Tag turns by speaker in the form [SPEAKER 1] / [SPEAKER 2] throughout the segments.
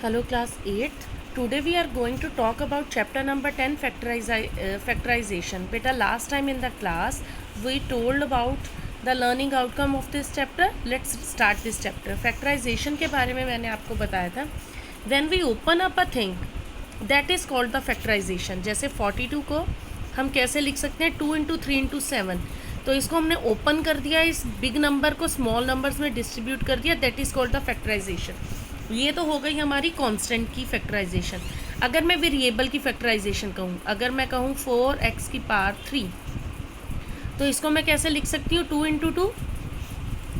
[SPEAKER 1] Hello class 8th. Today we are going to talk about chapter number 10 factorization. Beta, last time in the class we told about the learning outcome of this chapter. Let's start this chapter. Factorization के बारे में मैंने आपको बताया था. When we open up a thing that is called the factorization. जैसे 42 को हम कैसे लिख सकते हैं 2 इंटू 3 इंटू 7. तो इसको हमने ओपन कर दिया, इस बिग नंबर को स्मॉल नंबर्स में डिस्ट्रीब्यूट कर दिया. That is called the factorisation. ये तो हो गई हमारी कांस्टेंट की फैक्टराइजेशन. अगर मैं वेरिएबल की फैक्टराइजेशन कहूँ, अगर मैं कहूँ 4x की पावर 3, तो इसको मैं कैसे लिख सकती हूँ 2 इंटू 2.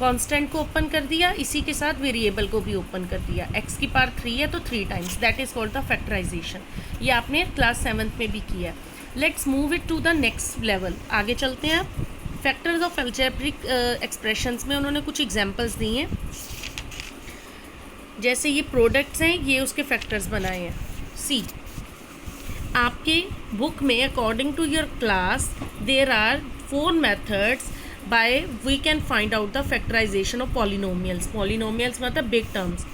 [SPEAKER 1] कॉन्स्टेंट को ओपन कर दिया, इसी के साथ वेरिएबल को भी ओपन कर दिया. x की पावर 3 है तो 3 times. That is called the factorisation. ये आपने क्लास 7th में भी किया. Let's move it to the next level. आगे चलते हैं. आप फैक्टर्स ऑफ अलजेब्रिक एक्सप्रेशंस में उन्होंने कुछ एग्जांपल्स दिए हैं. जैसे ये प्रोडक्ट्स हैं, ये उसके फैक्टर्स बनाए हैं. सी, आपके बुक में according to your class there are 4 methods by we can find out the factorisation of polynomials. Polynomials मतलब बिग टर्म्स.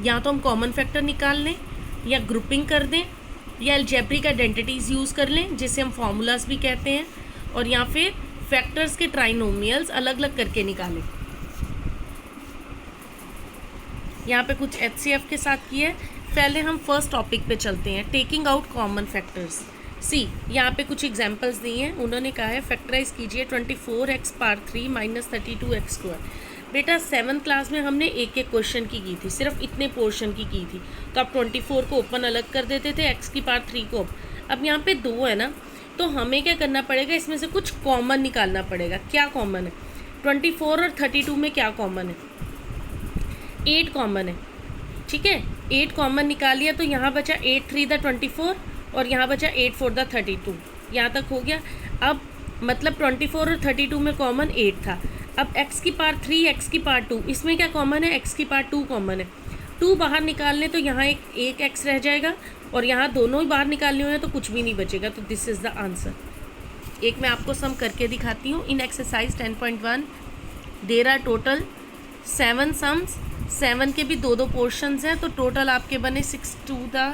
[SPEAKER 1] या तो हम कॉमन फैक्टर निकाल लें, या ग्रुपिंग कर दें, या अलजेब्रिक आइडेंटिटीज़ यूज़ कर लें जिसे हम फार्मूलाज भी कहते हैं, और या फिर फैक्टर्स के ट्राइनोमियल्स अलग अलग करके निकालें. यहाँ पे कुछ HCF के साथ किया है. पहले हम फर्स्ट टॉपिक पे चलते हैं, टेकिंग आउट कॉमन फैक्टर्स. सी, यहाँ पे कुछ एग्जांपल्स दिए हैं. उन्होंने कहा है फैक्टराइज कीजिए 24x power 3 minus 32x square. बेटा 7th क्लास में हमने एक एक क्वेश्चन की थी, सिर्फ इतने पोर्शन की थी. तो आप 24 को ओपन अलग कर देते थे, x की पावर 3 को. अब यहाँ पे 2 है ना, तो हमें क्या करना पड़ेगा, इसमें से कुछ कॉमन निकालना पड़ेगा. क्या कॉमन है? 24 और 32 में क्या कॉमन है? 8 कॉमन है. ठीक है, 8 कॉमन निकाल लिया तो यहाँ बचा 8 3 द 24 और यहाँ बचा 8 4 द 32. यहाँ तक हो गया. अब मतलब 24 और 32 में कॉमन 8 था. अब x की पावर 3 x की पावर 2, इसमें क्या कॉमन है? x की पावर 2 कॉमन है. 2 बाहर निकाल लें तो यहाँ एक x रह जाएगा, और यहाँ दोनों ही बाहर निकालने हुए हैं तो कुछ भी नहीं बचेगा. तो दिस इज़ द आंसर. एक मैं आपको सम करके दिखाती हूँ. In exercise 10.1 there are total 7 sums. 7 के भी 2 पोर्शंस हैं, तो टोटल आपके बने 6 2 द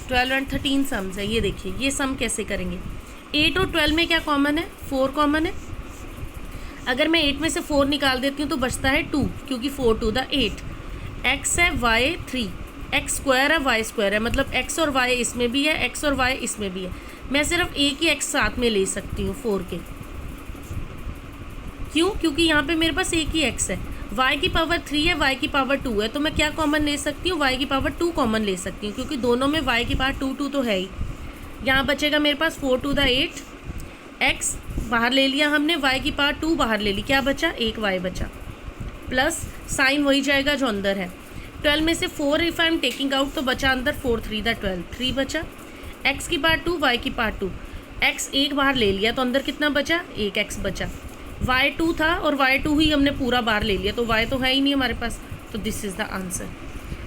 [SPEAKER 1] 12 एंड 13 सम्स है. ये देखिए, ये सम कैसे करेंगे. 8 और 12 में क्या कॉमन है? 4 कॉमन है. अगर मैं 8 में से 4 निकाल देती हूँ तो बचता है 2, क्योंकि 4 2 द 8. x है, y 3, x स्क्वायर है, y स्क्वायर है, मतलब x और y इसमें भी है, x और y इसमें भी है. मैं सिर्फ एक ही x साथ में ले सकती हूँ 4 के. क्यों? क्योंकि यहाँ पे मेरे पास एक ही x है. y की पावर 3 है, y की पावर 2 है, तो मैं क्या कॉमन ले सकती हूँ? y की पावर 2 कॉमन ले सकती हूँ, क्योंकि दोनों में y की पावर 2 2 तो है ही. यहाँ बचेगा मेरे पास 4 2 द 8. x बाहर ले लिया हमने, y की पावर 2 बाहर ले ली, क्या बचा? एक y बचा, प्लस साइन वही जाएगा जो अंदर है. 12 में से 4 if I am taking out तो बचा अंदर 4 3 द 12, 3 बचा. x की पावर 2 y की पावर 2, x एक बाहर ले लिया तो अंदर कितना बचा? एक x बचा. y2 था और y2 ही हमने पूरा बार ले लिया, तो y तो है ही नहीं हमारे पास. तो this is the answer.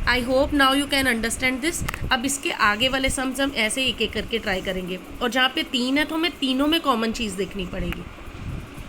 [SPEAKER 1] I hope now you can understand this. अब इसके आगे वाले सम्स हम ऐसे एक एक करके ट्राई करेंगे, और जहाँ पे 3 है तो हमें तीनों में कॉमन चीज़ देखनी पड़ेगी.